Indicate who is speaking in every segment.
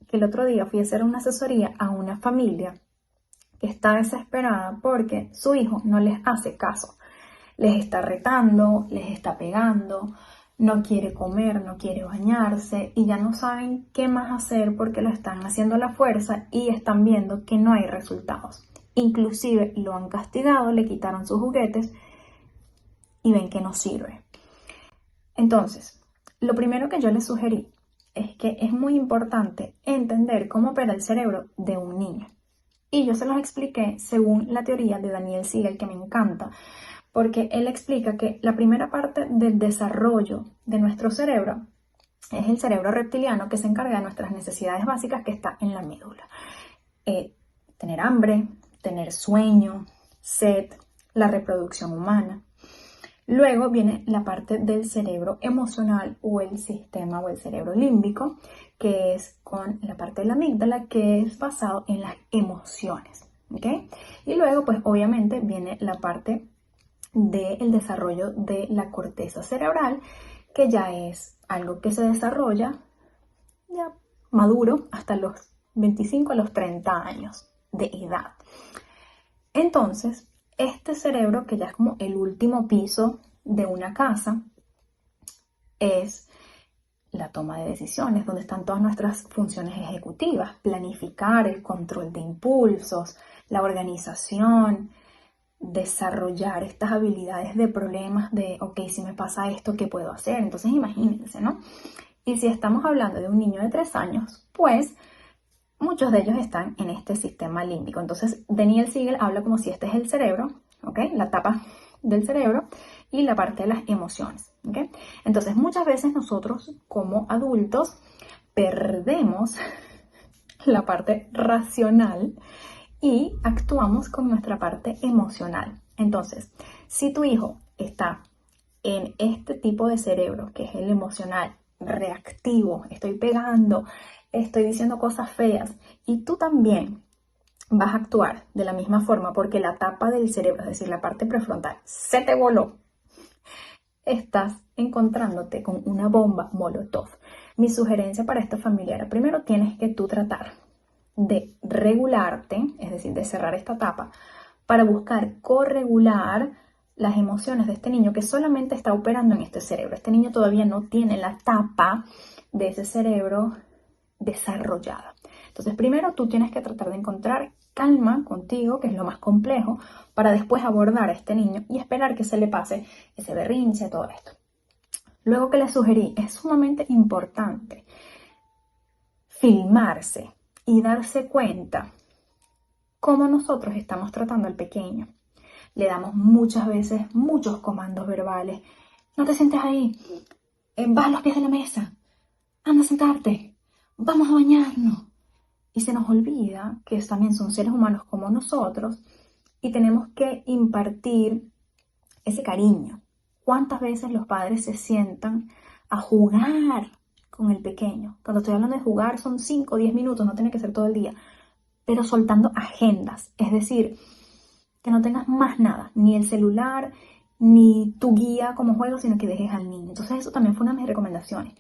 Speaker 1: que el otro día fui a hacer una asesoría a una familia que está desesperada porque su hijo no les hace caso. Les está retando, les está pegando, no quiere comer, no quiere bañarse y ya no saben qué más hacer porque lo están haciendo a la fuerza y están viendo que no hay resultados. Inclusive lo han castigado, le quitaron sus juguetes y ven que no sirve. Entonces, lo primero que yo les sugerí es que es muy importante entender cómo opera el cerebro de un niño. Y yo se los expliqué según la teoría de Daniel Siegel, que me encanta, porque él explica que la primera parte del desarrollo de nuestro cerebro es el cerebro reptiliano, que se encarga de nuestras necesidades básicas, que está en la médula. Tener hambre, tener sueño, sed, la reproducción humana. Luego viene la parte del cerebro emocional o el sistema o el cerebro límbico, que es con la parte de la amígdala, que es basado en las emociones. ¿Okay? Y luego, pues obviamente, viene la parte del desarrollo de la corteza cerebral, que ya es algo que se desarrolla ya maduro hasta los 25 a los 30 años de edad. Entonces, este cerebro, que ya es como el último piso de una casa, es la toma de decisiones, donde están todas nuestras funciones ejecutivas: planificar, el control de impulsos, la organización, desarrollar estas habilidades de problemas de, ok, si me pasa esto, ¿qué puedo hacer? Entonces imagínense, ¿no? Y si estamos hablando de un niño de 3 años, pues muchos de ellos están en este sistema límbico. Entonces Daniel Siegel habla como si este es el cerebro, ¿ok? La tapa del cerebro y la parte de las emociones, ¿ok? Entonces muchas veces nosotros como adultos perdemos la parte racional y actuamos con nuestra parte emocional. Entonces, si tu hijo está en este tipo de cerebro, que es el emocional, reactivo, estoy pegando, estoy diciendo cosas feas, y tú también vas a actuar de la misma forma porque la tapa del cerebro, es decir, la parte prefrontal, se te voló, estás encontrándote con una bomba Molotov. Mi sugerencia para esta familia era: primero tienes que tú tratar de regularte, es decir, de cerrar esta tapa, para buscar corregular las emociones de este niño que solamente está operando en este cerebro. Este niño todavía no tiene la tapa de ese cerebro desarrollada. Entonces, primero tú tienes que tratar de encontrar calma contigo, que es lo más complejo, para después abordar a este niño y esperar que se le pase ese berrinche, todo esto. Luego, que le sugerí, es sumamente importante filmarse y darse cuenta cómo nosotros estamos tratando al pequeño. Le damos muchas veces muchos comandos verbales: no te sientes ahí, baja los pies de la mesa, anda a sentarte, vamos a bañarnos. Y se nos olvida que también son seres humanos como nosotros y tenemos que impartir ese cariño. ¿Cuántas veces los padres se sientan a jugar con el pequeño? Cuando estoy hablando de jugar son 5 o 10 minutos, no tiene que ser todo el día, pero soltando agendas, es decir, que no tengas más nada, ni el celular, ni tu guía como juego, sino que dejes al niño. Entonces eso también fue una de mis recomendaciones.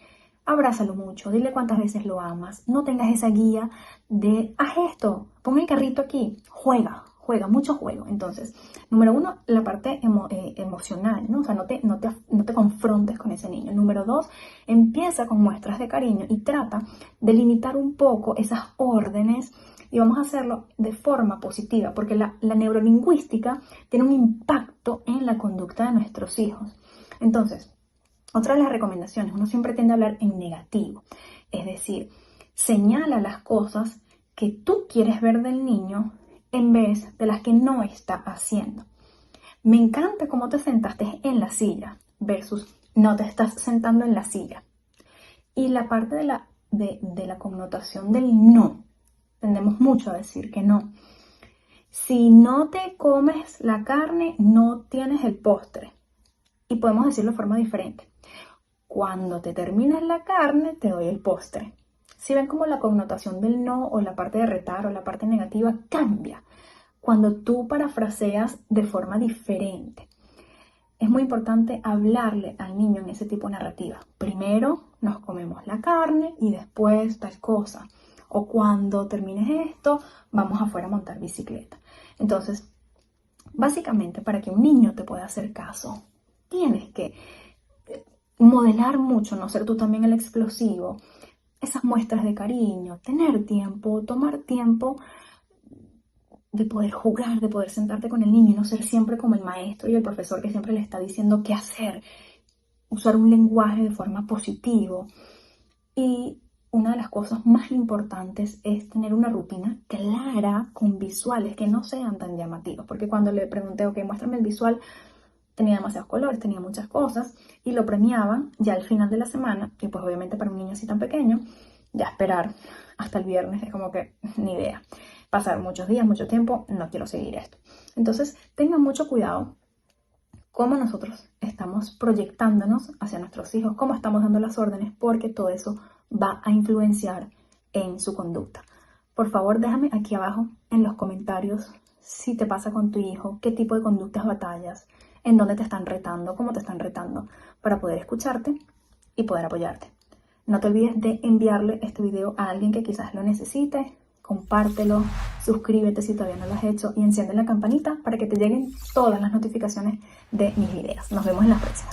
Speaker 1: Abrázalo mucho, dile cuántas veces lo amas, no tengas esa guía de haz esto, pon el carrito aquí, juega, mucho juego. Entonces, número 1, la parte emocional, ¿no? O sea, no te confrontes con ese niño. Número 2, empieza con muestras de cariño y trata de limitar un poco esas órdenes, y vamos a hacerlo de forma positiva, porque la neurolingüística tiene un impacto en la conducta de nuestros hijos. Entonces, otra de las recomendaciones: uno siempre tiende a hablar en negativo, es decir, señala las cosas que tú quieres ver del niño en vez de las que no está haciendo. Me encanta cómo te sentaste en la silla versus no te estás sentando en la silla. Y la parte de la connotación del no, tendemos mucho a decir que no. Si no te comes la carne, no tienes el postre. Y podemos decirlo de forma diferente: cuando te termines la carne, te doy el postre. Si ven cómo la connotación del no, o la parte de retar, o la parte negativa cambia cuando tú parafraseas de forma diferente. Es muy importante hablarle al niño en ese tipo de narrativa. Primero nos comemos la carne y después tal cosa. o cuando termines esto, vamos afuera a montar bicicleta. Entonces, básicamente, para que un niño te pueda hacer caso, tienes que modelar mucho, no ser tú también el explosivo, esas muestras de cariño, tener tiempo, tomar tiempo de poder jugar, de poder sentarte con el niño y no ser siempre como el maestro y el profesor que siempre le está diciendo qué hacer, usar un lenguaje de forma positivo. Y una de las cosas más importantes es tener una rutina clara con visuales que no sean tan llamativos, porque cuando le pregunté, ok, muéstrame el visual, tenía demasiados colores, tenía muchas cosas y lo premiaban ya al final de la semana y pues obviamente para un niño así tan pequeño, ya esperar hasta el viernes es como que ni idea. Pasar muchos días, mucho tiempo, no quiero seguir esto. Entonces, tengan mucho cuidado cómo nosotros estamos proyectándonos hacia nuestros hijos, cómo estamos dando las órdenes, porque todo eso va a influenciar en su conducta. Por favor, déjame aquí abajo en los comentarios si te pasa con tu hijo, qué tipo de conductas batallas, en dónde te están retando, cómo te están retando, para poder escucharte y poder apoyarte. No te olvides de enviarle este video a alguien que quizás lo necesite. Compártelo, suscríbete si todavía no lo has hecho y enciende la campanita para que te lleguen todas las notificaciones de mis videos. Nos vemos en la próxima.